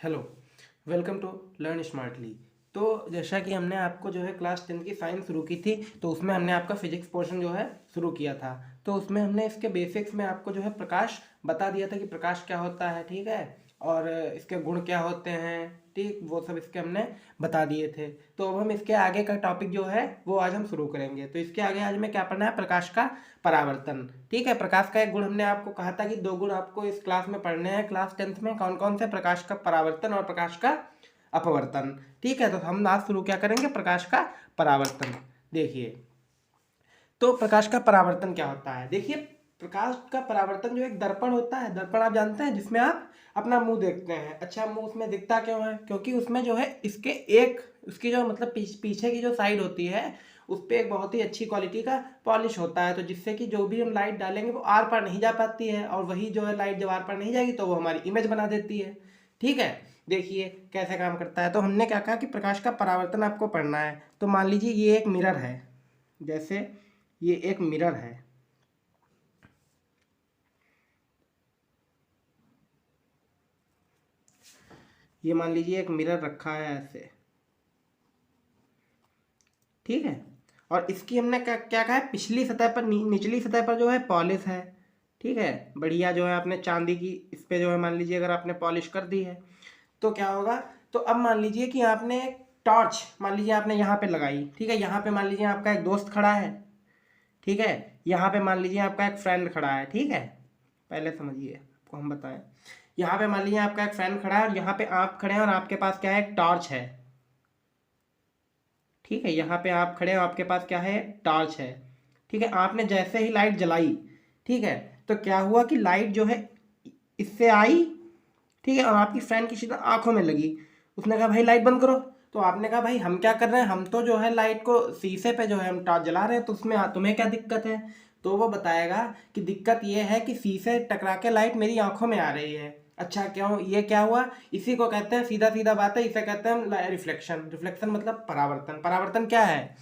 Hello, welcome to learn smartly. तो जैसा कि हमने आपको जो है क्लास 10 की साइंस शुरू की थी, तो उसमें हमने आपका फिजिक्स पोर्शन जो है शुरू किया था। तो उसमें हमने इसके बेसिक्स में आपको जो है प्रकाश बता दिया था कि प्रकाश क्या होता है, ठीक है, और इसके गुण क्या होते हैं, ठीक, वो सब इसके हमने बता दिए थे। तो अब हम इसके आगे का टॉपिक जो है वो आज हम शुरू करेंगे। तो इसके आगे आज हमें क्या पढ़ना है, प्रकाश का परावर्तन। ठीक है, प्रकाश का एक गुण हमने आपको कहा था कि दो गुण आपको इस क्लास में पढ़ने हैं। क्लास 10th में कौन कौन से, प्रकाश का परावर्तन और प्रकाश का अपवर्तन। ठीक है, तो हम आज शुरू क्या करेंगे, प्रकाश का परावर्तन। देखिए, तो प्रकाश का परावर्तन क्या होता है। देखिए, प्रकाश का परावर्तन जो एक दर्पण होता है, दर्पण आप जानते हैं, जिसमें आप अपना मुंह देखते हैं। अच्छा, मुंह उसमें दिखता क्यों है, क्योंकि उसमें जो है इसके एक उसकी जो मतलब पीछे की जो साइड होती है उस पर एक बहुत ही अच्छी क्वालिटी का पॉलिश होता है, तो जिससे कि जो भी हम लाइट डालेंगे वो आर पार नहीं जा पाती है, और वही जो है लाइट जब आर पार नहीं जाएगी तो वो हमारी इमेज बना देती है। ठीक है, देखिए कैसे काम करता है। तो हमने क्या कहा कि प्रकाश का परावर्तन आपको पढ़ना है। तो मान लीजिए ये एक मिरर है, जैसे ये एक मिरर है, ये मान लीजिए एक मिरर रखा है ऐसे, ठीक है, और इसकी हमने क्या क्या कहा है, पिछली सतह पर निचली सतह पर जो है पॉलिश है। ठीक है, बढ़िया जो है आपने चांदी की इस पे जो है मान लीजिए अगर आपने पॉलिश कर दी है तो क्या होगा। तो अब मान लीजिए कि आपने एक टॉर्च मान लीजिए आपने यहाँ पे लगाई, ठीक है, यहाँ पे मान लीजिए आपका एक दोस्त खड़ा है, ठीक है, यहाँ पे मान लीजिए आपका एक फ्रेंड खड़ा है, ठीक है, पहले समझिए आपको हम बताएं। यहाँ पे मान लीजिए आपका एक फ्रेंड खड़ा है और यहाँ पे आप खड़े हैं और आपके पास क्या है, एक टॉर्च है। ठीक है, यहाँ पे आप खड़े हैं, आपके पास क्या है, टॉर्च है। ठीक है, आपने जैसे ही लाइट जलाई, ठीक है, तो क्या हुआ कि लाइट जो है इससे आई, ठीक है, और आपकी फ्रेंड की सीधा आंखों में लगी। उसने कहा भाई लाइट बंद करो। तो आपने कहा भाई हम क्या कर रहे हैं, हम तो जो है लाइट को शीशे पे जो है हम टॉर्च जला रहे हैं, तो उसमें तुम्हें क्या दिक्कत है। तो वो बताएगा कि दिक्कत ये है कि शीशे टकरा के लाइट मेरी आंखों में आ रही है। अच्छा, क्यों, ये क्या हुआ। इसी को कहते हैं, सीधा सीधा बात है, इसे कहते हैं रिफ्लेक्शन। रिफ्लेक्शन मतलब परावर्तन। परावर्तन क्या है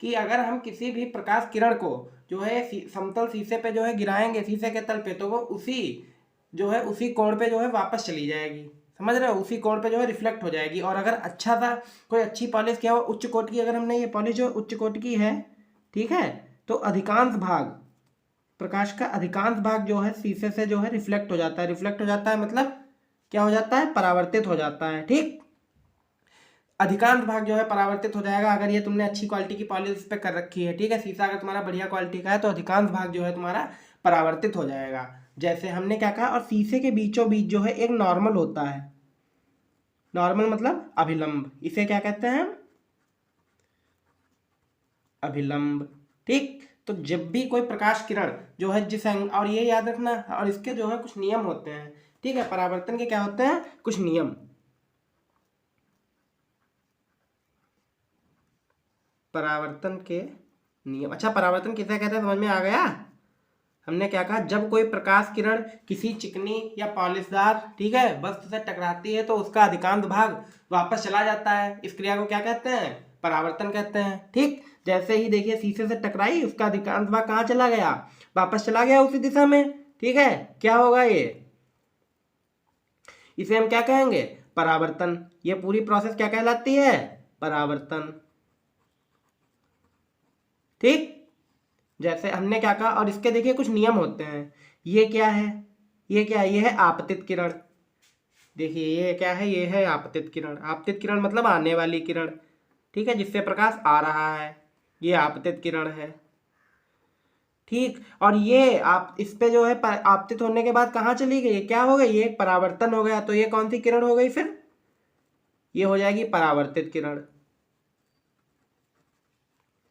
कि अगर हम किसी भी प्रकाश किरण को जो है समतल शीशे पे जो है गिराएंगे, शीशे के तल पे, तो वो उसी जो है उसी कोण पे जो है वापस चली जाएगी। समझ रहे हो, उसी कोण पे जो है रिफ्लेक्ट हो जाएगी। और अगर अच्छा सा कोई अच्छी पॉलिश किया हुआ उच्च कोटि की, अगर हमने ये पॉलिश जो उच्च कोटि की है, ठीक है, तो अधिकांश भाग, प्रकाश का अधिकांश भाग जो है शीशे से जो है रिफ्लेक्ट हो जाता है। रिफ्लेक्ट हो जाता है मतलब क्या हो जाता है, परावर्तित हो जाता है। ठीक, अधिकांश भाग जो है परावर्तित हो जाएगा अगर ये तुमने अच्छी क्वालिटी की पॉलिश पे कर रखी है। ठीक है, शीशा अगर तुम्हारा बढ़िया क्वालिटी का है तो अधिकांश भाग जो है तुम्हारा परावर्तित हो जाएगा। जैसे हमने क्या कहा, और शीशे के बीचों बीच जो है एक नॉर्मल होता है। नॉर्मल मतलब अभिलंब, इसे क्या कहते हैं, अभिलंब। ठीक, तो जब भी कोई प्रकाश किरण जो है जिस एंग, और ये याद रखना, और इसके जो है कुछ नियम होते हैं। ठीक है, परावर्तन के क्या होते हैं, कुछ नियम। परावर्तन के नियम, अच्छा, परावर्तन किसे कहते हैं समझ में आ गया। हमने क्या कहा, जब कोई प्रकाश किरण किसी चिकनी या पॉलिशदार, ठीक है, वस्तु से टकराती है तो उसका अधिकांश भाग वापस चला जाता है। इस क्रिया को क्या कहते हैं, परावर्तन कहते हैं। ठीक, जैसे ही देखिए शीशे से टकराई, उसका अधिकांश भाग कहाँ चला गया, वापस चला गया उसी दिशा में। ठीक है, क्या होगा ये, इसे हम क्या कहेंगे, परावर्तन। ये पूरी प्रोसेस क्या कहलाती है, परावर्तन। ठीक, जैसे हमने क्या कहा, और इसके देखिए कुछ नियम होते हैं। ये क्या है, ये क्या है, ये है आपतित किरण। देखिए ये क्या है, ये है आपतित किरण। आपतित किरण मतलब आने वाली किरण, ठीक है, जिससे प्रकाश आ रहा है, ये आपतित किरण है। ठीक, और ये आप इस पे जो है आपतित होने के बाद कहाँ चली गई, क्या हो गई, ये एक परावर्तन हो गया। तो ये कौन सी किरण हो गई फिर, ये हो जाएगी परावर्तित किरण।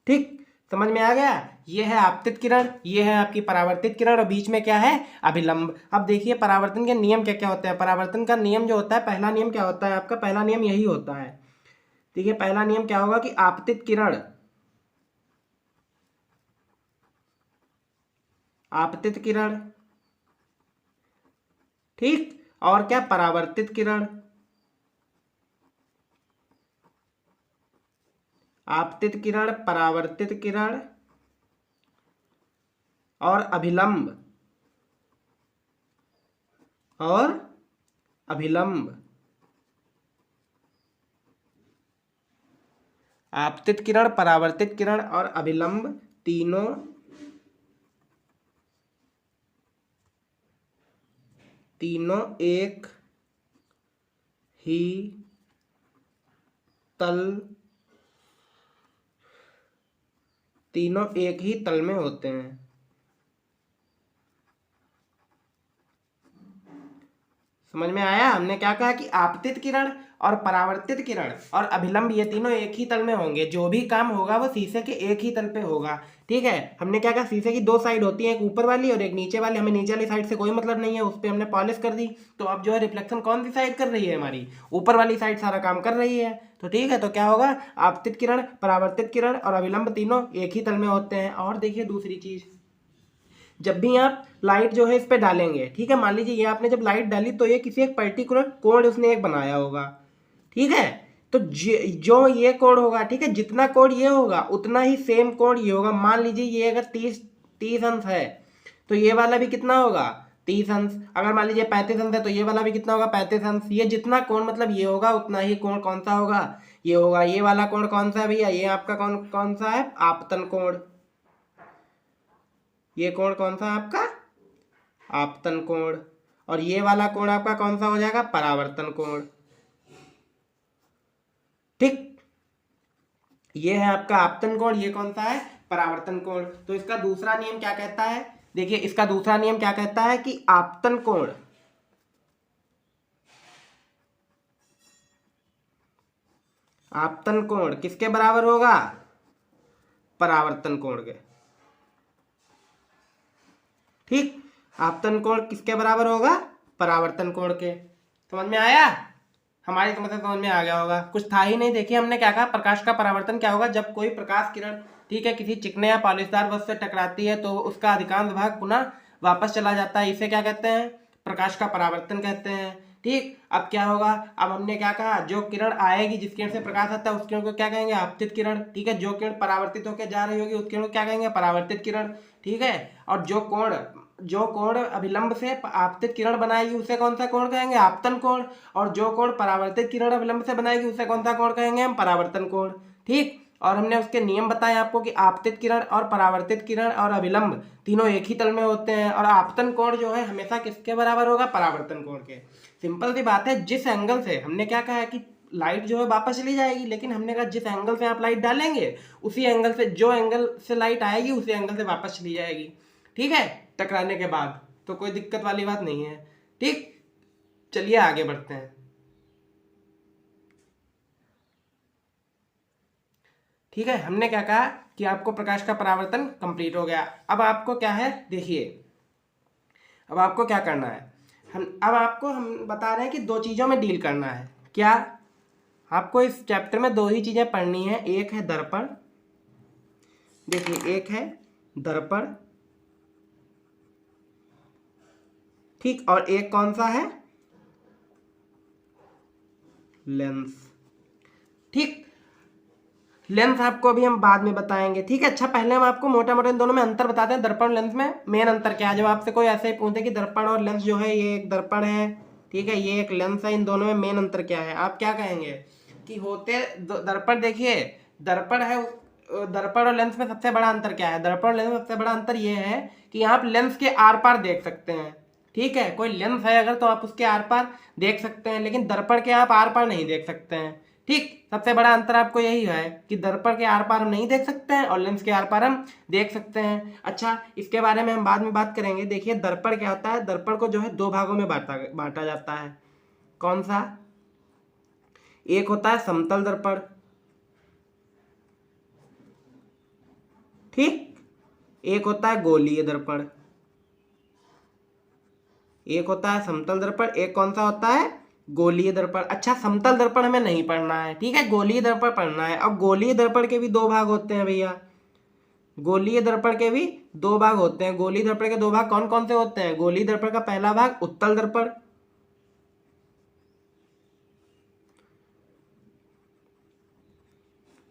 ठीक, समझ में आ गया। ये है आपतित किरण, ये है आपकी परावर्तित किरण, और बीच में क्या है, अभिलंब। अब देखिए परावर्तन के नियम क्या क्या होते हैं। परावर्तन का नियम जो होता है, पहला नियम क्या होता है आपका, पहला नियम यही होता है। देखिए पहला नियम क्या होगा कि आपतित किरण, आपतित किरण, ठीक, और क्या, परावर्तित किरण। आपतित किरण, परावर्तित किरण और अभिलंब, और अभिलंब। आपतित किरण, परावर्तित किरण और अभिलंब तीनों एक ही तल में होते हैं। समझ में आया? हमने क्या कहा कि आपतित किरण और परावर्तित किरण और अभिलंब ये तीनों एक ही तल में होंगे। जो भी काम होगा वो शीशे के एक ही तल पे होगा। ठीक है, हमने क्या कहा, शीशे की दो साइड होती है, एक ऊपर वाली और एक नीचे वाली। हमें नीचे वाली साइड से कोई मतलब नहीं है, उस पर हमने पॉलिश कर दी। तो अब जो है रिफ्लेक्शन कौन सी साइड कर रही है, हमारी ऊपर वाली साइड सारा काम कर रही है। तो ठीक है, तो क्या होगा, आपतित किरण, परावर्तित किरण और अभिलंब तीनों एक ही तल में होते हैं। और देखिए दूसरी चीज, जब भी आप लाइट जो है इस पे डालेंगे, ठीक है, मान लीजिए ये आपने जब लाइट डाली तो ये किसी एक पर्टिकुलर कोण उसने एक बनाया होगा। ठीक है, तो जो ये कोण होगा, ठीक है, जितना कोण ये होगा उतना ही सेम कोण ये होगा। मान लीजिए ये अगर 30 अंश है तो ये वाला भी कितना होगा, 30 अंश। अगर मान लीजिए 35 अंश है तो ये वाला भी कितना होगा, 35 अंश। ये जितना कोण मतलब ये होगा उतना ही कोण कौन सा होगा, ये होगा। ये वाला कोण कौन सा है भैया, ये आपका कौन सा है, आपतन कोण। ये कोण कौन सा है आपका, आपतन कोण। और ये वाला कोण आपका कौन सा हो जाएगा, परावर्तन कोण। ठीक, ये है आपका आपतन कोण, ये कौन सा है, परावर्तन कोण। तो इसका दूसरा नियम क्या कहता है, देखिए इसका दूसरा नियम क्या कहता है कि आपतन कोण किसके बराबर होगा, परावर्तन कोण के। ठीक, आपतन कोण किसके बराबर होगा, परावर्तन कोण के। समझ में आया, हमारी समस्या समझ में आ गया होगा, कुछ था ही नहीं। देखिए हमने क्या कहा, प्रकाश का परावर्तन क्या होगा, जब कोई प्रकाश किरण, ठीक है, किसी चिकने या पॉलिशदार वस्तु से टकराती है तो उसका अधिकांश भाग पुनः वापस चला जाता है। इसे क्या कहते हैं, प्रकाश का परावर्तन कहते हैं। ठीक, अब क्या होगा, अब हमने क्या कहा, जो किरण आएगी, जिस किरण से प्रकाश आता है उस किरण को क्या कहेंगे, आपतित किरण। ठीक है, जो किरण परावर्तित होकर जा रही होगी उस किरण को क्या कहेंगे, परावर्तित किरण। ठीक है, और जो कोण अभिलंब से आपतित किरण बनाएगी उसे कौन सा कोण कहेंगे, आपतन कोण। और जो कोण परावर्तित किरण अभिलंब से बनाएगी उसे कौन सा कोण कहेंगे हम, परावर्तन कोण। ठीक, और हमने उसके नियम बताए आपको कि आपतित किरण और परावर्तित किरण और अभिलंब तीनों एक ही तल में होते हैं। और आपतन कोण जो है हमेशा किसके बराबर होगा, परावर्तन कोण के। सिंपल सी बात है, जिस एंगल से, हमने क्या कहा है कि लाइट जो है वापस चली जाएगी, लेकिन हमने कहा जिस एंगल से आप लाइट डालेंगे उसी एंगल से, जो एंगल से लाइट आएगी उसी एंगल से वापस चली जाएगी। ठीक है, टकराने के बाद तो कोई दिक्कत वाली बात नहीं है। ठीक, चलिए आगे बढ़ते हैं। ठीक है, हमने क्या कहा कि आपको प्रकाश का परावर्तन कंप्लीट हो गया। अब आपको क्या है, देखिए अब आपको क्या करना है, हम बता रहे हैं कि दो चीजों में डील करना है। क्या, आपको इस चैप्टर में दो ही चीजें पढ़नी है, एक है दर्पण, देखिए एक है दर्पण, ठीक, और एक कौन सा है, लेंस। ठीक, लेंस आपको अभी हम बाद में बताएंगे। ठीक है, अच्छा पहले हम आपको मोटा मोटा इन दोनों में अंतर बताते हैं। दर्पण और लेंस में मेन अंतर क्या है, जब आपसे कोई ऐसे ही पूछे कि दर्पण और लेंस जो है, ये एक दर्पण है, ठीक है, ये एक लेंस है, इन दोनों में मेन अंतर क्या है, आप क्या कहेंगे कि होते दर्पण, देखिए दर्पण है, दर्पण और लेंस में सबसे बड़ा अंतर क्या है, दर्पण और लेंस में सबसे बड़ा अंतर ये है कि आप लेंस के आर पार देख सकते हैं। ठीक है, कोई लेंस है अगर तो आप उसके आर पार देख सकते हैं, लेकिन दर्पण के आप आर पार नहीं देख सकते हैं। ठीक, सबसे बड़ा अंतर आपको यही है कि दर्पण के आर पार हम नहीं देख सकते हैं और लेंस के आर पार हम देख सकते हैं। अच्छा, इसके बारे में हम बाद में बात करेंगे। देखिए दर्पण क्या होता है, दर्पण को जो है दो भागों में बांटा जाता है। कौन सा, एक होता है समतल दर्पण, ठीक, एक होता है गोलीय दर्पण। एक होता है समतल दर्पण, एक कौन सा होता है, गोलीय दर्पण। अच्छा, समतल दर्पण हमें नहीं पढ़ना है, ठीक है, गोलीय दर्पण पढ़ना है। अब गोलीय दर्पण के भी दो भाग होते हैं भैया, गोलीय दर्पण के भी दो भाग होते हैं। गोलीय दर्पण के दो भाग कौन कौन से होते हैं, गोलीय दर्पण का पहला भाग उत्तल दर्पण,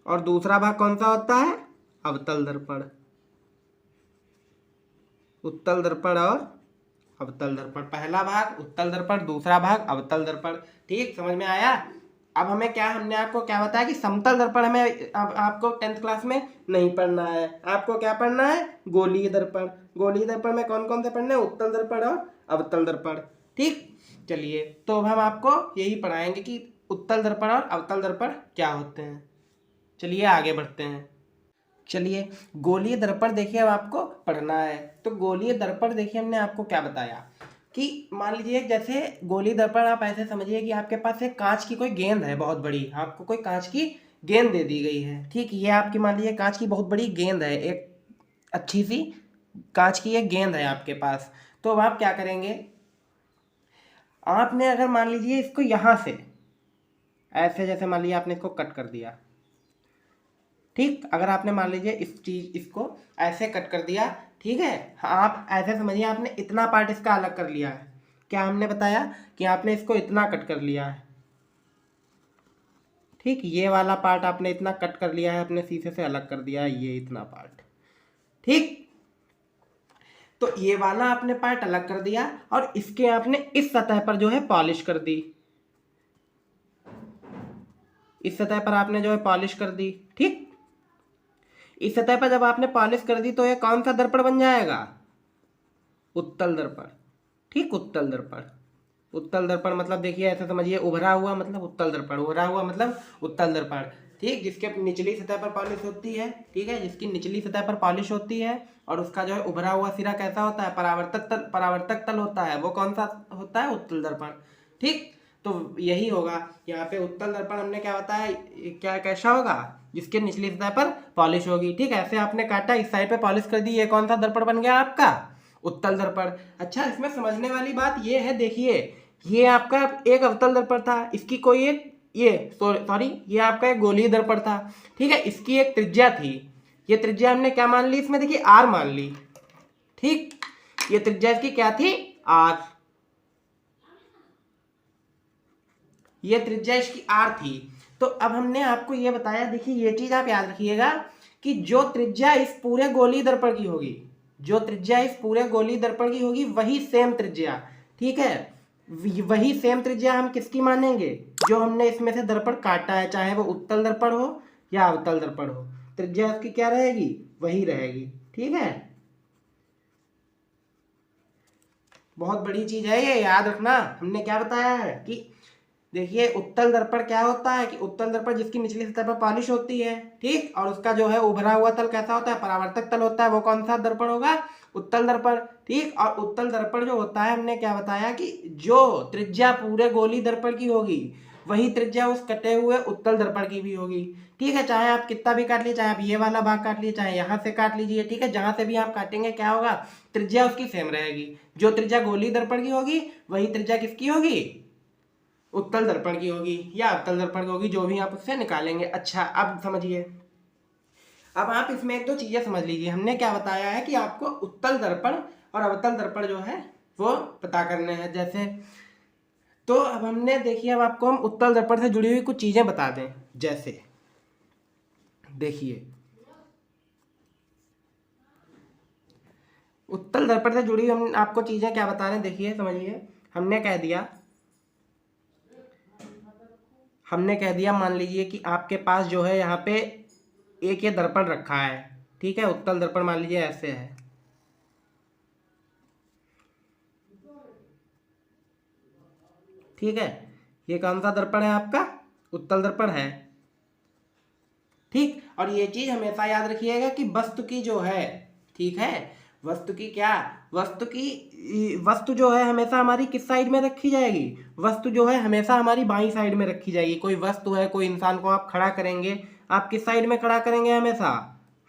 और दूसरा भाग कौन सा होता है, अवतल दर्पण। उत्तल दर्पण और अवतल दर्पण, पहला भाग उत्तल दर्पण, दूसरा भाग अवतल दर्पण। ठीक, समझ में आया। अब हमें क्या, हमने आपको क्या बताया कि समतल दर्पण हमें अब आपको 10th क्लास में नहीं पढ़ना है, आपको क्या पढ़ना है, गोलीय दर्पण। गोलीय दर्पण में कौन कौन से पढ़ने हैं, उत्तल दर्पण और अवतल दर्पण। ठीक, चलिए तो अब हम आपको यही पढ़ाएंगे कि उत्तल दर्पण और अवतल दर्पण क्या होते हैं। चलिए आगे बढ़ते हैं। चलिए गोलीय दर्पण देखिए अब आपको पढ़ना है। तो गोलीय दर्पण देखिए हमने आपको क्या बताया कि मान लीजिए जैसे गोलीय दर्पण आप ऐसे समझिए कि आपके पास एक कांच की कोई गेंद है बहुत बड़ी, आपको कोई कांच की गेंद दे दी गई है। ठीक, ये आपकी मान लीजिए कांच की बहुत बड़ी गेंद है, एक अच्छी सी कांच की एक गेंद है आपके पास। तो अब आप क्या करेंगे, आपने अगर मान लीजिए इसको यहाँ से ऐसे, जैसे मान लीजिए आपने इसको कट कर दिया। ठीक, अगर आपने मान लीजिए इसको ऐसे कट कर दिया, ठीक है, आप ऐसे समझिए आपने इतना पार्ट इसका अलग कर लिया है। क्या हमने बताया कि आपने इसको इतना कट कर लिया है। ठीक, ये वाला पार्ट आपने इतना कट कर लिया है, अपने शीशे से अलग कर दिया है ये इतना पार्ट। ठीक, तो ये वाला आपने पार्ट अलग कर दिया और इसके आपने इस सतह पर जो है पॉलिश कर दी। इस सतह पर आपने जो है पॉलिश कर दी। ठीक, इस सतह पर जब आपने पॉलिश कर दी तो ये कौन सा दर्पण बन जाएगा, उत्तल दर्पण। ठीक, उत्तल दर्पण। उत्तल दर्पण मतलब देखिए ऐसे समझिए, उभरा हुआ मतलब उत्तल दर्पण, उभरा हुआ मतलब उत्तल दर्पण। ठीक, जिसके निचली सतह पर पॉलिश होती है, ठीक है, जिसकी निचली सतह पर पॉलिश होती है और उसका जो है उभरा हुआ सिरा कैसा होता है, परावर्तक तल होता है, वो कौन सा होता है, उत्तल दर्पण। ठीक, तो यही होगा यहाँ पे उत्तल दर्पण हमने क्या बताया, क्या कैसा होगा, जिसके निचली सतह पर पॉलिश होगी। ठीक, ऐसे आपने काटा, इस साइड पे पॉलिश कर दी, ये कौन सा दर्पण बन गया आपका, उत्तल दर्पण। अच्छा, इसमें समझने वाली बात ये है, देखिए ये आपका एक अवतल दर्पण था, इसकी कोई एक ये सॉरी ये आपका एक गोलीय दर्पण था। ठीक है, इसकी एक त्रिज्या थी, ये त्रिज्या हमने क्या मान ली, इसमें देखिए आर मान ली। ठीक, ये त्रिज्या इसकी क्या थी, आर, ये त्रिज्या इसकी आर थी। तो अब हमने आपको ये बताया, देखिए ये चीज आप याद रखिएगा कि जो त्रिज्या इस पूरे गोलीय दर्पण की होगी, जो त्रिज्या इस पूरे गोलीय दर्पण की होगी वही सेम त्रिज्या, ठीक है, वही सेम त्रिज्या हम किसकी मानेंगे, जो हमने इसमें से दर्पण काटा है, चाहे वो उत्तल दर्पण हो या अवतल दर्पण हो, त्रिज्या उसकी क्या रहेगी, वही रहेगी। ठीक है, बहुत बड़ी चीज है ये, याद रखना। हमने क्या बताया है कि देखिए उत्तल दर्पण क्या होता है कि उत्तल दर्पण जिसकी निचली सतह पर पॉलिश होती है, ठीक, और उसका जो है उभरा हुआ तल कैसा होता है, परावर्तक तल होता है, वो कौन सा दर्पण होगा, उत्तल दर्पण। ठीक, और उत्तल दर्पण जो होता है, हमने क्या बताया कि जो त्रिज्या पूरे गोली दर्पण की होगी वही त्रिज्या उस कटे हुए उत्तल दर्पण की भी होगी। ठीक है, चाहे आप कितना भी काट लीजिए, चाहे आप ये वाला भाग काट लीजिए, चाहे यहाँ से काट लीजिए, ठीक है, जहां से भी आप काटेंगे क्या होगा, त्रिज्या उसकी सेम रहेगी। जो त्रिज्या गोली दर्पण की होगी वही त्रिज्या किसकी होगी, उत्तल दर्पण की होगी या अवतल दर्पण की होगी, जो भी आप उससे निकालेंगे। अच्छा, अब समझिए, अब आप इसमें एक दो चीजें समझ लीजिए। हमने क्या बताया है कि आपको उत्तल दर्पण और अवतल दर्पण जो है वो पता करने हैं। जैसे तो अब हमने देखिए, अब आपको हम उत्तल दर्पण से जुड़ी हुई कुछ चीजें बता दें। जैसे देखिए, उत्तल दर्पण से जुड़ी हम आपको चीजें क्या बता रहे हैं, देखिए समझिए। हमने कह दिया मान लीजिए कि आपके पास जो है यहाँ पे एक ये दर्पण रखा है, ठीक है, उत्तल दर्पण मान लीजिए ऐसे है। ठीक है, ये कौन सा दर्पण है आपका, उत्तल दर्पण है। ठीक, और ये चीज हमेशा याद रखिएगा कि वस्तु की जो है, ठीक है, वस्तु की क्या, वस्तु जो है हमेशा हमारी किस साइड में रखी जाएगी, वस्तु जो है हमेशा हमारी बाईं साइड में रखी जाएगी। कोई वस्तु है, कोई इंसान को आप खड़ा करेंगे, आप किस साइड में खड़ा करेंगे, हमेशा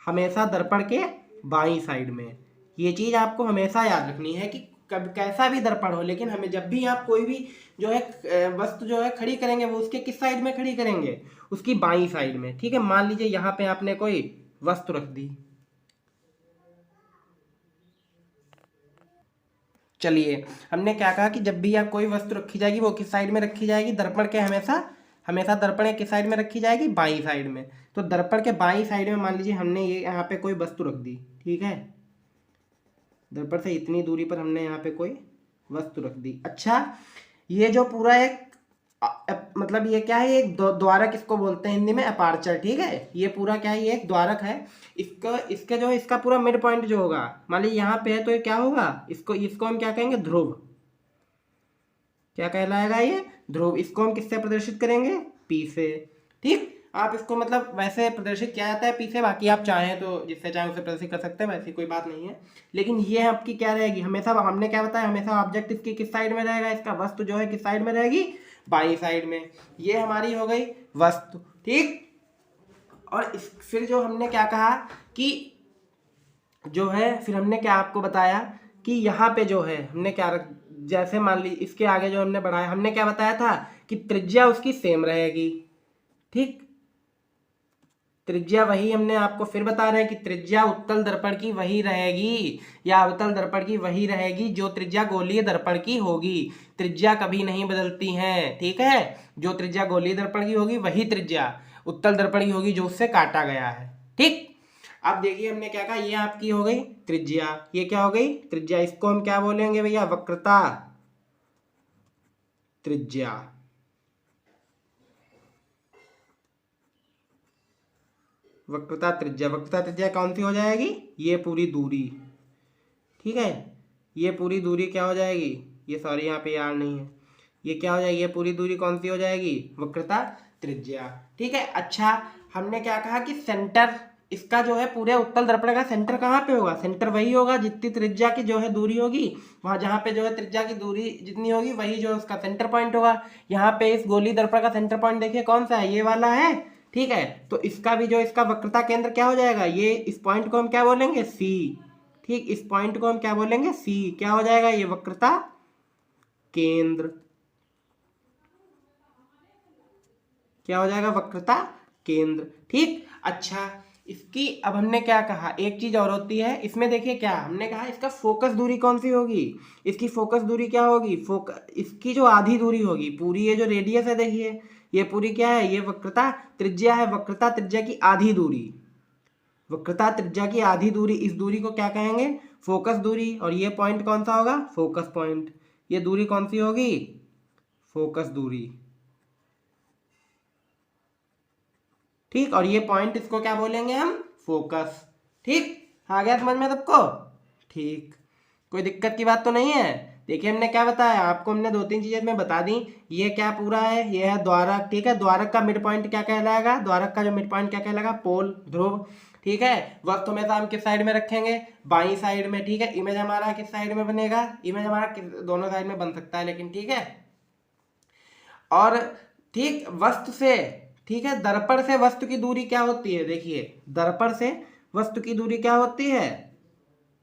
हमेशा दर्पण के बाईं साइड में। ये चीज आपको हमेशा याद रखनी है कि कब कैसा भी दर्पण हो, लेकिन हमें जब भी आप कोई भी जो है वस्तु जो है खड़ी करेंगे, वो उसके किस साइड में खड़ी करेंगे, उसकी बाईं साइड में। ठीक है, मान लीजिए यहाँ पे आपने कोई वस्तु रख दी। चलिए, हमने क्या कहा कि जब भी आप कोई वस्तु रखी जाएगी वो किस साइड में रखी जाएगी, दर्पण के हमेशा हमेशा दर्पण के किस साइड में रखी जाएगी, बाईं साइड में। तो दर्पण के बाईं साइड में मान लीजिए हमने ये यहाँ पे कोई वस्तु रख दी, ठीक है, दर्पण से इतनी दूरी पर हमने यहाँ पे कोई वस्तु रख दी। अच्छा, ये जो पूरा एक मतलब ये क्या है, एक द्वारक इसको बोलते हैं हिंदी में, अपार्चर। ठीक है, ये पूरा क्या है, ये एक द्वारक है। इसका जो है, इसका पूरा मिड पॉइंट जो होगा, मान लीजिए यहाँ पे है, तो ये क्या होगा, इसको हम क्या कहेंगे, ध्रुव। क्या कहलाएगा ये, ध्रुव। इसको हम किससे प्रदर्शित करेंगे, पी से। ठीक, आप इसको मतलब वैसे प्रदर्शित किया जाता है पी से, बाकी आप चाहें तो जिससे चाहें उसे प्रदर्शित कर सकते हैं, वैसी कोई बात नहीं है। लेकिन ये आपकी क्या रहेगी, हमेशा हमने क्या बताया, हमेशा ऑब्जेक्ट इसकी किस साइड में रहेगा, इसका वस्तु जो है किस साइड में रहेगी, बाई साइड में। ये हमारी हो गई वस्तु। ठीक, और फिर जो हमने क्या कहा कि जो है, फिर हमने क्या आपको बताया कि यहाँ पे जो है हमने क्या जैसे मान ली इसके आगे जो हमने बढ़ाया, हमने क्या बताया था कि त्रिज्या उसकी सेम रहेगी। ठीक, त्रिज्या वही हमने आपको फिर बता रहे हैं कि त्रिज्या उत्तल दर्पण की वही रहेगी या अवतल दर्पण की वही रहेगी जो त्रिज्या गोलीय दर्पण की होगी। त्रिज्या कभी नहीं बदलती हैं। ठीक है, जो त्रिज्या गोलीय दर्पण की होगी वही त्रिज्या उत्तल दर्पण की होगी जो उससे काटा गया है। ठीक, अब देखिए हमने क्या कहा, ये आपकी हो गई त्रिज्या, ये क्या हो गई, त्रिज्या। इसको हम क्या बोलेंगे भैया, वक्रता त्रिज्या। वक्रता त्रिज्या, वक्रता त्रिज्या कौन सी हो जाएगी, ये पूरी दूरी। ठीक है, ये पूरी दूरी क्या हो जाएगी, ये सॉरी यहाँ पे यार नहीं है, ये क्या हो जाएगी, ये पूरी दूरी कौन सी हो जाएगी, वक्रता त्रिज्या। ठीक है, अच्छा हमने क्या कहा कि सेंटर इसका जो है पूरे उत्तल दर्पण का सेंटर कहाँ पे होगा, सेंटर वही होगा जितनी त्रिज्या की जो है दूरी होगी, वहां जहाँ पे जो है त्रिज्या की दूरी जितनी होगी वही जो है उसका सेंटर पॉइंट होगा। यहाँ पे इस गोली दर्पण का सेंटर पॉइंट देखिए कौन सा है, ये वाला है। ठीक है, तो इसका भी जो इसका वक्रता केंद्र क्या हो जाएगा, ये इस पॉइंट को हम क्या बोलेंगे, सी। ठीक, इस पॉइंट को हम क्या बोलेंगे, सी। क्या हो जाएगा, ये वक्रता केंद्र। क्या हो जाएगा, वक्रता केंद्र। ठीक, अच्छा इसकी अब हमने क्या कहा, एक चीज और होती है इसमें, देखिए क्या हमने कहा, इसका फोकस दूरी कौन सी होगी, इसकी फोकस दूरी क्या होगी, इसकी जो आधी दूरी होगी, पूरी ये जो रेडियस है देखिए, ये पूरी क्या है, ये वक्रता त्रिज्या है, वक्रता त्रिज्या की आधी दूरी, वक्रता त्रिज्या की आधी दूरी, इस दूरी को क्या कहेंगे, फोकस दूरी। और ये पॉइंट कौन सा होगा, फोकस पॉइंट। ये दूरी कौन सी होगी, फोकस दूरी। ठीक, और ये पॉइंट इसको क्या बोलेंगे हम, फोकस। ठीक, आ गया समझ में सबको। ठीक, कोई दिक्कत की बात तो नहीं है। देखिए हमने क्या बताया आपको, हमने दो तीन चीजें में बता दी। ये क्या पूरा है, ये है द्वारक। ठीक है, द्वारक का मिड पॉइंट क्या कहलाएगा, द्वारक का जो मिड पॉइंट क्या कहलाएगा, पोल, ध्रुव। ठीक है, वक्त हमेशा हम किस साइड में रखेंगे, बाई साइड में। ठीक है, इमेज हमारा किस साइड में बनेगा, इमेज हमारा दोनों साइड में बन सकता है लेकिन। ठीक है, और ठीक वस्तु से, ठीक है, दर्पण से वस्तु की दूरी क्या होती है, देखिए दर्पण से वस्तु की दूरी क्या होती है,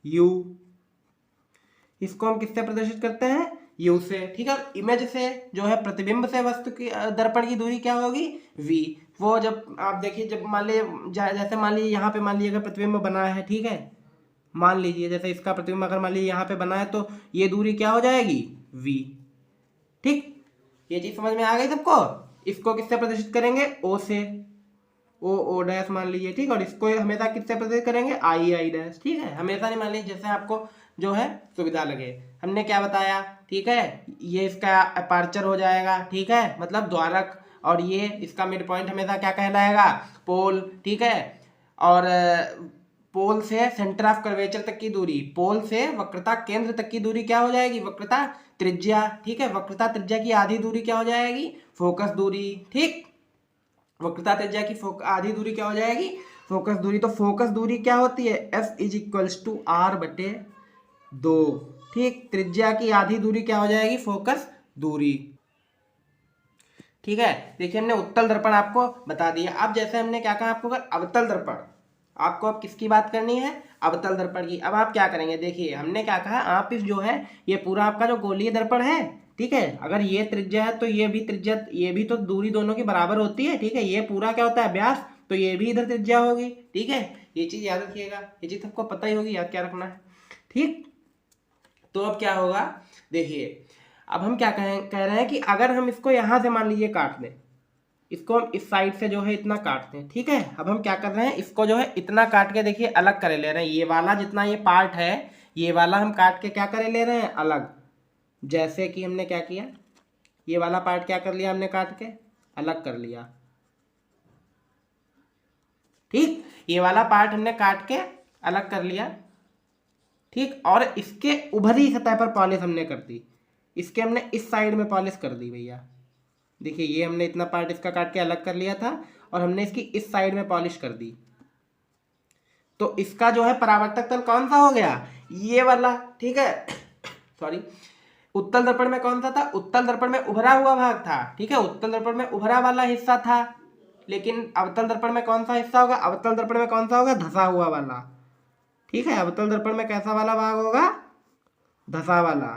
u। इसको हम किससे प्रदर्शित करते हैं, u से। ठीक है, इमेज से जो है प्रतिबिंब से वस्तु की दर्पण की दूरी क्या होगी, v। वो जब आप देखिए, जब मान लीजिए जैसे मान लीजिए यहाँ पे मान लीजिए अगर प्रतिबिंब बना है, ठीक है, मान लीजिए जैसे इसका प्रतिबिंब अगर मान लीजिए यहाँ पे बना है, तो ये दूरी क्या हो जाएगी, v। ठीक, ये चीज समझ में आ गई सबको। इसको किससे प्रदर्शित करेंगे, ओ से, ओ डैश मान लीजिए। ठीक, और इसको हमेशा किससे प्रदर्शित करेंगे, आई डैश। ठीक है, हमेशा नहीं, मान लीजिए जैसे आपको जो है सुविधा लगे। हमने क्या बताया, ठीक है, ये इसका अपार्चर हो जाएगा। ठीक है, मतलब द्वारक, और ये इसका मिड पॉइंट हमेशा क्या कहलाएगा, पोल। ठीक है, और पोल से सेंटर ऑफ कर्वेचर तक की दूरी, पोल से वक्रता केंद्र तक की दूरी क्या हो जाएगी, वक्रता त्रिज्या। ठीक है, वक्रता त्रिज्या की आधी दूरी क्या हो जाएगी, फोकस दूरी। ठीक, वक्रता त्रिज्या की आधी दूरी क्या हो जाएगी, फोकस दूरी। तो फोकस दूरी क्या होती है, F is equals to R बटे 2। ठीक, त्रिज्या की आधी दूरी क्या हो जाएगी, फोकस दूरी। ठीक है, देखिए हमने उत्तल दर्पण आपको बता दिया। अब जैसे हमने क्या कहा आपको, अगर अवतल दर्पण, आपको अब किसकी बात करनी है, अवतल दर्पण की। अब आप क्या करेंगे, देखिए हमने क्या कहा, आप इस जो है ये पूरा आपका जो गोलीय दर्पण है, ठीक है, अगर ये त्रिज्या है तो ये भी त्रिज्या, ये भी तो दूरी दोनों की बराबर होती है। ठीक है, ये पूरा क्या होता है, व्यास, तो ये भी इधर त्रिज्या होगी। ठीक है, ये चीज याद रखिएगा, ये चीज सबको पता ही होगी, याद क्या रखना है। ठीक, तो अब क्या होगा, देखिए अब हम क्या कह रहे हैं कि अगर हम इसको यहां से मान लीजिए काट दें, इसको हम इस साइड से जो है इतना काटते हैं। ठीक है, अब हम क्या कर रहे हैं, इसको जो है इतना काट के देखिए अलग करे ले रहे हैं। ये वाला जितना ये पार्ट है, ये वाला हम काट के क्या करे ले रहे हैं, अलग। जैसे कि हमने क्या किया, ये वाला पार्ट क्या कर लिया हमने, काट के अलग कर लिया। ठीक, ये वाला पार्ट हमने काट के अलग कर लिया। ठीक, और इसके उभरी सतह पर पॉलिश हमने कर दी। इसके हमने इस साइड में पॉलिश कर दी भैया। देखिए ये हमने इतना पार्ट इसका काट के अलग कर लिया था और हमने इसकी इस साइड में पॉलिश कर दी। तो इसका जो है परावर्तक तल कौन सा हो गया, ये वाला। ठीक है, सॉरी, उत्तल दर्पण में कौन सा था, उत्तल दर्पण में उभरा हुआ भाग था। ठीक है, उत्तल दर्पण में उभरा वाला हिस्सा था। लेकिन अवतल दर्पण में कौन सा हिस्सा होगा, अवतल दर्पण में कौन सा होगा, धसा हुआ वाला। ठीक है, अवतल दर्पण में कैसा वाला भाग होगा, धसा वाला।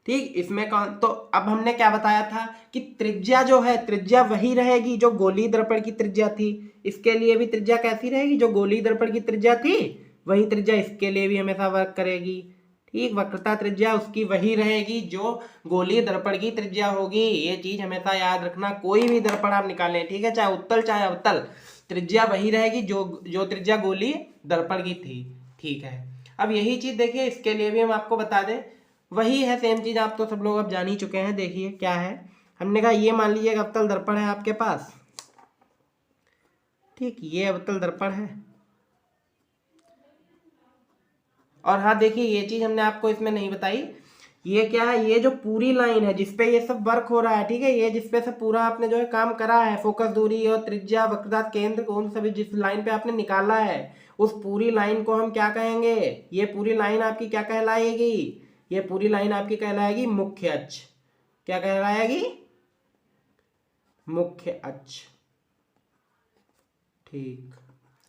ठीक, इसमें कौन, तो अब हमने क्या बताया था कि त्रिज्या जो है, त्रिज्या वही रहेगी जो गोलीय दर्पण की त्रिज्या थी। इसके लिए भी त्रिज्या कैसी रहेगी, जो गोलीय दर्पण की त्रिज्या थी वही त्रिज्या इसके लिए भी हमेशा वर्क करेगी। ठीक, वक्रता त्रिज्या उसकी वही रहेगी जो गोलीय दर्पण की त्रिज्या होगी। ये चीज हमेशा याद रखना, कोई भी दर्पण आप निकालें, ठीक है, चाहे उत्तल चाहे अवतल, त्रिज्या वही रहेगी जो त्रिज्या गोलीय दर्पण की थी। ठीक है, अब यही चीज देखिए इसके लिए भी हम आपको बता दें, वही है सेम चीज, आप तो सब लोग अब जान ही चुके हैं। देखिए क्या है, हमने कहा ये मान लीजिए अवतल दर्पण है आपके पास। ठीक, ये अवतल दर्पण है। और हाँ देखिए ये चीज हमने आपको इसमें नहीं बताई, ये क्या है, ये जो पूरी लाइन है जिसपे ये सब वर्क हो रहा है, ठीक है, ये जिसपे से पूरा आपने जो है काम करा है, फोकस दूरी और त्रिज्या वक्रता केंद्र कौन सभी जिस लाइन पे आपने निकाला है, उस पूरी लाइन को हम क्या कहेंगे, ये पूरी लाइन आपकी क्या कहलाएगी, ये पूरी लाइन आपकी कहलाएगी मुख्य अक्ष। क्या कहलाएगी, मुख्य अक्ष। ठीक,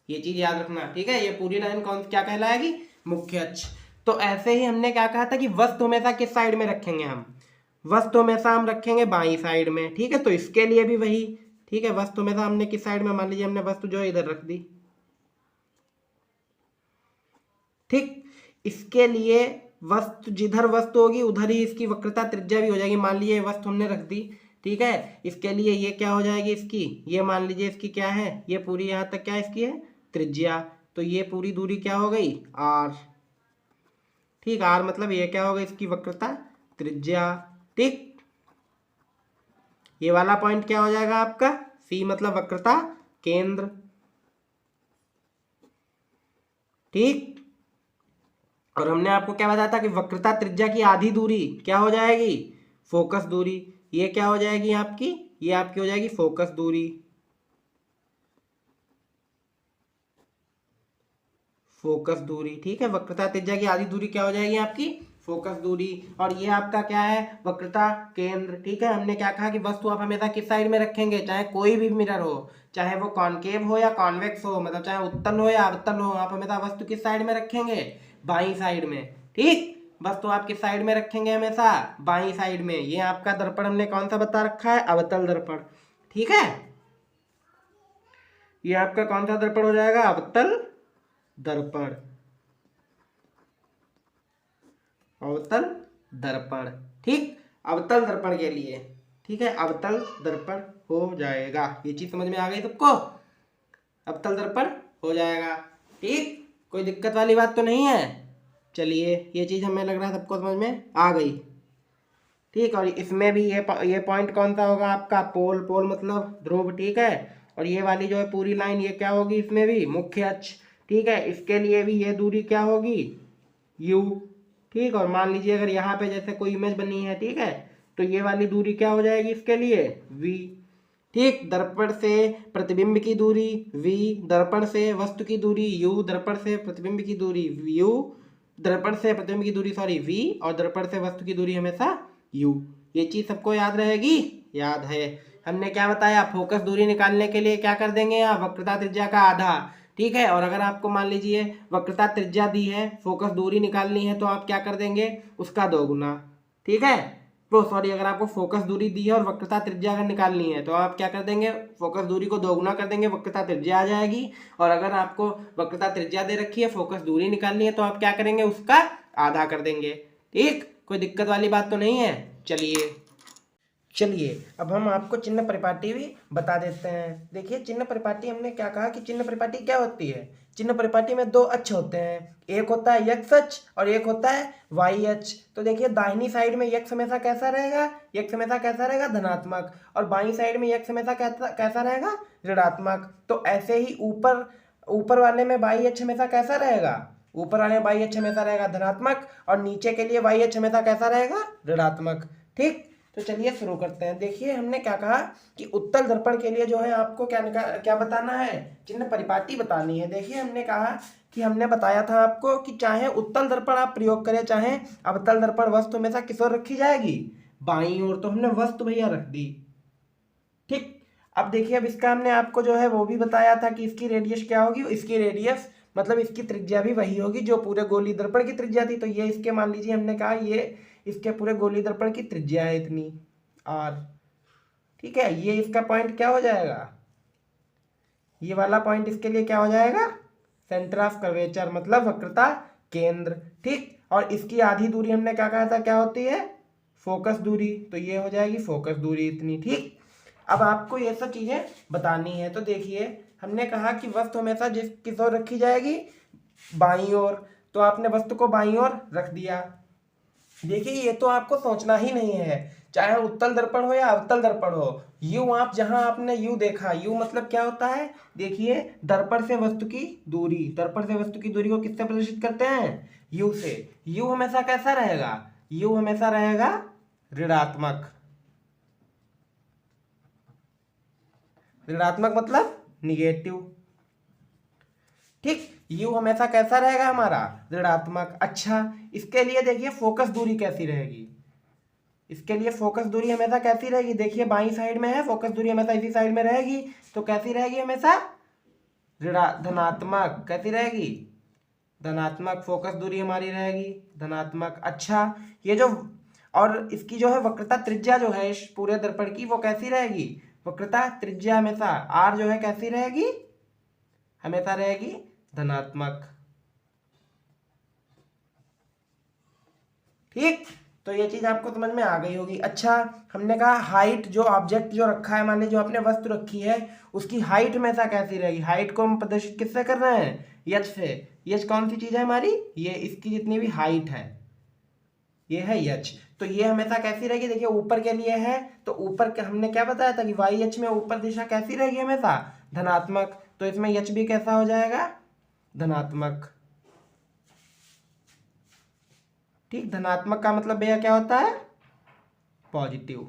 ये चीज याद रखना। ठीक है, ये पूरी लाइन कौन क्या कहलाएगी, मुख्य अक्ष। तो ऐसे ही हमने क्या कहा था कि वस्तु हमेशा किस साइड में रखेंगे, हम वस्तु हमेशा हम रखेंगे बाईं साइड में। ठीक है, तो इसके लिए भी वही। ठीक है, वस्तु हमेशा हमने किस साइड में, मान लीजिए हमने वस्तु जो है इधर रख दी। ठीक, इसके लिए वस्तु जिधर वस्तु होगी उधर ही इसकी वक्रता त्रिज्या भी हो जाएगी। मान लीजिए वस्तु हमने रख दी, ठीक है, इसके लिए ये क्या हो जाएगी इसकी, ये मान लीजिए इसकी क्या है, ये पूरी यहाँ तक क्या इसकी है, त्रिज्या। तो ये पूरी दूरी क्या हो गई, आर। ठीक, आर मतलब ये क्या होगा, इसकी वक्रता त्रिज्या। ठीक, ये वाला पॉइंट क्या हो जाएगा आपका, सी मतलब वक्रता केंद्र। ठीक, और हमने आपको क्या बताया था कि वक्रता त्रिज्या की आधी दूरी क्या हो जाएगी, फोकस दूरी। ये क्या हो जाएगी आपकी, ये आपकी हो जाएगी फोकस दूरी। फोकस दूरी, ठीक है, वक्रता त्रिज्या की आधी दूरी क्या हो जाएगी आपकी, फोकस दूरी। और ये आपका क्या है, वक्रता केंद्र। ठीक है, हमने क्या कहा कि वस्तु आप हमेशा किस साइड में रखेंगे, चाहे कोई भी मिरर हो, चाहे वो कॉनकेव हो या कॉन्वेक्स हो, मतलब चाहे उत्तल हो या अवतल हो, आप हमेशा वस्तु किस साइड में रखेंगे, बाईं साइड में। ठीक, वस्तु आप किस साइड में रखेंगे, हमेशा बाईं साइड में। ये आपका दर्पण हमने कौन सा बता रखा है, अवतल दर्पण। ठीक है, ये आपका कौन सा दर्पण हो जाएगा, अवतल दर्पण, अवतल दर्पण। ठीक, अवतल दर्पण के लिए, ठीक है, अवतल दर्पण हो जाएगा। ये चीज समझ में आ गई सबको, अवतल दर्पण हो जाएगा। ठीक, कोई दिक्कत वाली बात तो नहीं है। चलिए, ये चीज हमें लग रहा है सबको समझ में आ गई। ठीक, और इसमें भी ये पॉइंट कौन सा होगा आपका, पोल, पोल मतलब ध्रुव। ठीक है, और ये वाली जो है पूरी लाइन ये क्या होगी, इसमें भी मुख्य अक्ष। ठीक है, इसके लिए भी ये दूरी क्या होगी, u। ठीक, और मान लीजिए अगर यहाँ पे जैसे कोई इमेज बनी है, ठीक है, तो ये वाली दूरी क्या हो जाएगी इसके लिए, v। ठीक, दर्पण से प्रतिबिंब की दूरी v, दर्पण से वस्तु की दूरी u, दर्पण से प्रतिबिंब की दूरी u, दर्पण से प्रतिबिंब की दूरी सॉरी v, और दर्पण से वस्तु की दूरी हमेशा u। ये चीज सबको याद रहेगी, याद है। हमने क्या बताया, फोकस दूरी निकालने के लिए क्या कर देंगे, यहाँ वक्रता त्रिज्या का आधा। ठीक है, और अगर आपको मान लीजिए वक्रता त्रिज्या दी है, फोकस दूरी निकालनी है, तो आप क्या कर देंगे, उसका दोगुना। ठीक है, तो सॉरी, अगर आपको फोकस दूरी दी है और वक्रता त्रिज्या अगर निकालनी है, तो आप क्या कर देंगे, फोकस दूरी को दोगुना कर देंगे, वक्रता त्रिज्या आ जाएगी। और अगर आपको वक्रता त्रिज्या दे रखी है, फोकस दूरी निकालनी है, तो आप क्या करेंगे, उसका आधा कर देंगे। ठीक, कोई दिक्कत वाली बात तो नहीं है। चलिए, चलिए अब हम आपको चिन्ह परिपाटी भी बता देते हैं। देखिए चिन्ह परिपाटी हमने क्या कहा कि चिन्ह परिपाटी क्या होती है। चिन्ह परिपाटी में दो अक्ष होते हैं, एक होता है एक्स अक्ष और एक होता है वाई अक्ष। तो देखिए दाहिनी साइड में एक्स हमेशा कैसा रहेगा, एक्स हमेशा कैसा रहेगा धनात्मक, और बाईं साइड में एक्स हमेशा कैसा रहेगा ऋणात्मक। तो ऐसे ही ऊपर ऊपर वाले में वाई अक्ष हमेशा कैसा रहेगा, ऊपर वाले में वाई अक्ष हमेशा रहेगा धनात्मक, और नीचे के लिए वाई अक्ष हमेशा कैसा रहेगा ऋणात्मक। ठीक, तो चलिए शुरू करते हैं। देखिए हमने क्या कहा कि उत्तल दर्पण के लिए जो है आपको क्या बताना है, चिन्ह परिपाटी बतानी है। देखिए हमने कहा कि हमने बताया था आपको कि चाहे उत्तल दर्पण आप प्रयोग करें चाहे अवतल दर्पण, वस्तु हमेशा किस ओर रखी जाएगी, बाईं ओर। तो हमने वस्तु भैया रख दी। ठीक, अब देखिए अब इसका हमने आपको जो है वो भी बताया था कि इसकी रेडियस क्या होगी, इसकी रेडियस मतलब इसकी त्रिज्या भी वही होगी जो पूरे गोली दर्पण की त्रिज्या थी। तो ये इसके मान लीजिए हमने कहा ये इसके पूरे गोली दर्पण की त्रिज्या है इतनी आर। ठीक है, ये इसका पॉइंट क्या हो जाएगा, ये वाला पॉइंट इसके लिए क्या हो जाएगा, सेंटर ऑफ कर्वेचर मतलब वक्रता केंद्र। ठीक, और इसकी आधी दूरी हमने क्या कहा था क्या होती है, फोकस दूरी। तो ये हो जाएगी फोकस दूरी इतनी। ठीक, अब आपको ये सब चीजें बतानी है। तो देखिए हमने कहा कि वस्तु हमेशा किस ओर रखी जाएगी, बाईं ओर। तो आपने वस्तु को बाईं ओर रख दिया। देखिए ये तो आपको सोचना ही नहीं है, चाहे उत्तल दर्पण हो या अवतल दर्पण हो। यू आप जहां आपने यू देखा, यू मतलब क्या होता है, देखिए दर्पण से वस्तु की दूरी, दर्पण से वस्तु की दूरी को किससे प्रदर्शित करते हैं, यू से। यू हमेशा कैसा रहेगा, यू हमेशा रहेगा ऋणात्मक। ऋणात्मक मतलब निगेटिव। ठीक, यू हमेशा कैसा रहेगा हमारा ऋणात्मक। अच्छा, इसके लिए देखिए फोकस दूरी कैसी रहेगी, इसके लिए फोकस दूरी हमेशा कैसी रहेगी, देखिए बाईं साइड में है, फोकस दूरी हमेशा इसी साइड में रहेगी। तो कैसी रहेगी हमेशा धनात्मक। कैसी रहेगी, धनात्मक फोकस दूरी हमारी रहेगी धनात्मक। अच्छा, ये जो और इसकी जो है वक्रता त्रिज्या जो है इस पूरे दर्पण की वो कैसी रहेगी, वक्रता त्रिज्या हमेशा आर जो है कैसी रहेगी, हमेशा रहेगी धनात्मक। ठीक, तो ये चीज आपको समझ में आ गई होगी। अच्छा, हमने कहा हाइट, जो ऑब्जेक्ट जो रखा है, मान लीजिए जो आपने वस्तु रखी है उसकी हाइट हमेशा कैसी रहेगी, हाइट को हम प्रदर्शित किससे कर रहे हैं, यच से। यच कौन सी चीज है हमारी, ये इसकी जितनी भी हाइट है ये है यच। तो ये हमेशा कैसी रहेगी, देखिए ऊपर के लिए है तो ऊपर के हमने क्या बताया था कि वाई एच में ऊपर दिशा कैसी रहेगी हमेशा धनात्मक। तो इसमें यच भी कैसा हो जाएगा धनात्मक। ठीक, धनात्मक का मतलब भैया क्या होता है, पॉजिटिव।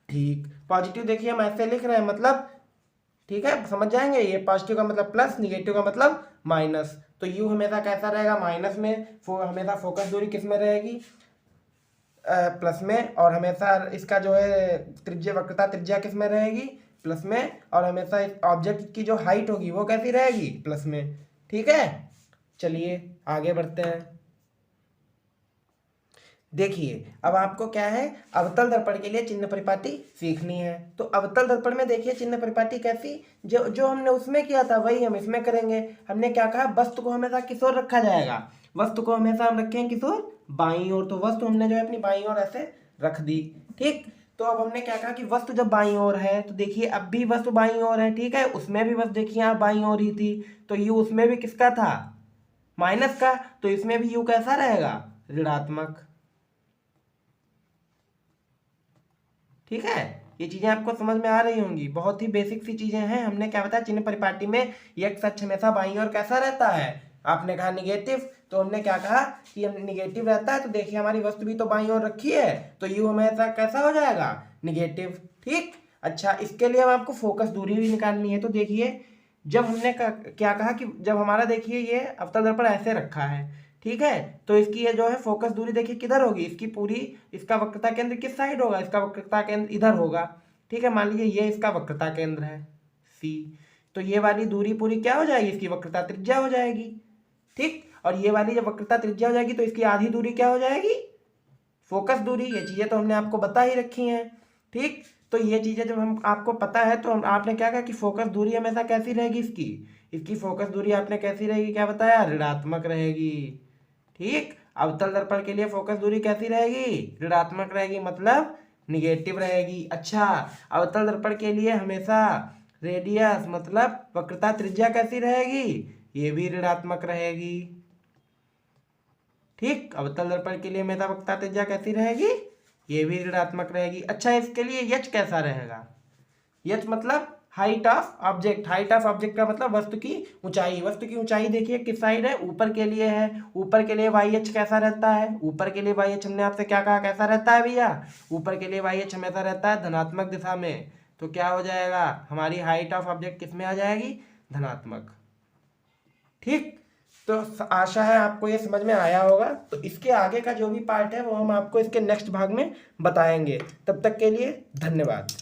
ठीक, पॉजिटिव देखिए हम ऐसे लिख रहे हैं मतलब, ठीक है समझ जाएंगे, ये पॉजिटिव का मतलब प्लस, निगेटिव का मतलब माइनस। तो यू हमेशा कैसा रहेगा माइनस में, हमेशा फोकस दूरी किस में रहेगी प्लस में, और हमेशा इसका जो है त्रिज्या वक्रता त्रिज्या किस में रहेगी प्लस में, और हमेशा इस ऑब्जेक्ट की जो हाइट होगी वो कैसी रहेगी प्लस में। ठीक है, चलिए आगे बढ़ते हैं। देखिए अब आपको क्या है, अवतल दर्पण के लिए चिन्ह परिपाटी सीखनी है। तो अवतल दर्पण में देखिए चिन्ह परिपाटी कैसी, जो हमने उसमें किया था वही हम इसमें करेंगे। हमने क्या कहा, वस्तु को हमेशा किस ओर रखा जाएगा, वस्तु को हमेशा हम रखें किस ओर, बाईं ओर। तो वस्तु हमने जो है अपनी बाईं ओर ऐसे रख दी। ठीक, तो अब हमने क्या कहा कि वस्तु जब बाईं ओर है तो देखिए अब भी वस्तु बाईं ओर है। ठीक है, उसमें भी वस्तु देखिए यहाँ बाईं ओर ही थी, तो यू उसमें भी किसका था माइनस का, तो इसमें भी यू कैसा रहेगा ऋणात्मक। ठीक है, ये चीजें आपको समझ में आ रही होंगी, बहुत ही बेसिक सी चीजें हैं। हमने क्या बताया, चिन्ह परिपाटी में एक्स अक्ष हमेशा बाईं ओर कैसा रहता है, आपने कहा निगेटिव। तो हमने क्या कहा कि निगेटिव रहता है, तो देखिए हमारी वस्तु भी तो बाईं ओर रखी है, तो यू हमेशा कैसा हो जाएगा निगेटिव। ठीक, अच्छा इसके लिए हम आपको फोकस दूरी भी निकालनी है। तो देखिए जब हमने क्या कहा कि जब हमारा देखिए ये अवतल दर्पण ऐसे रखा है, ठीक है, तो इसकी ये जो है फोकस दूरी देखिए किधर होगी, इसकी पूरी, इसका वक्रता केंद्र किस साइड होगा, इसका वक्रता केंद्र इधर होगा। ठीक है, मान लीजिए ये इसका वक्रता केंद्र है सी, तो ये वाली दूरी पूरी क्या हो जाएगी, इसकी वक्रता त्रिज्या हो जाएगी। ठीक, और ये वाली जब वक्रता त्रिज्या हो जाएगी तो इसकी आधी दूरी क्या हो जाएगी फोकस दूरी। ये चीजें तो हमने आपको बता ही रखी हैं। ठीक, तो ये चीजें जब हम आपको पता है तो आपने क्या कहा कि फोकस दूरी हमेशा कैसी रहेगी, इसकी फोकस दूरी आपने कैसी रहेगी क्या बताया, ऋणात्मक रहेगी। ठीक, अवतल दर्पण के लिए फोकस दूरी कैसी रहेगी ऋणात्मक रहेगी, मतलब निगेटिव रहेगी। अच्छा, अवतल दर्पण के लिए हमेशा रेडियस मतलब वक्रता त्रिज्या कैसी रहेगी, ये भी ऋणात्मक रहेगी। ठीक, अवतल दर्पण के लिए हमेशा वक्रता त्रिज्या कैसी रहेगी, ये भी ऋणात्मक रहेगी। अच्छा, इसके लिए यच कैसा रहेगा, यच मतलब height of object. Height of object का मतलब वस्तु की ऊंचाई। वस्तु की ऊंचाई देखिए किस साइड है, ऊपर के लिए है। ऊपर के लिए वाई एच कैसा रहता है, ऊपर के लिए वाई एच हमने आपसे क्या कहा, कैसा रहता है भैया, ऊपर के लिए वाई एच हमेशा रहता है धनात्मक दिशा में। तो क्या हो जाएगा, हमारी हाइट ऑफ ऑब्जेक्ट किस में आ जाएगी, धनात्मक। ठीक, तो आशा है आपको ये समझ में आया होगा। तो इसके आगे का जो भी पार्ट है वो हम आपको इसके नेक्स्ट भाग में बताएंगे। तब तक के लिए धन्यवाद।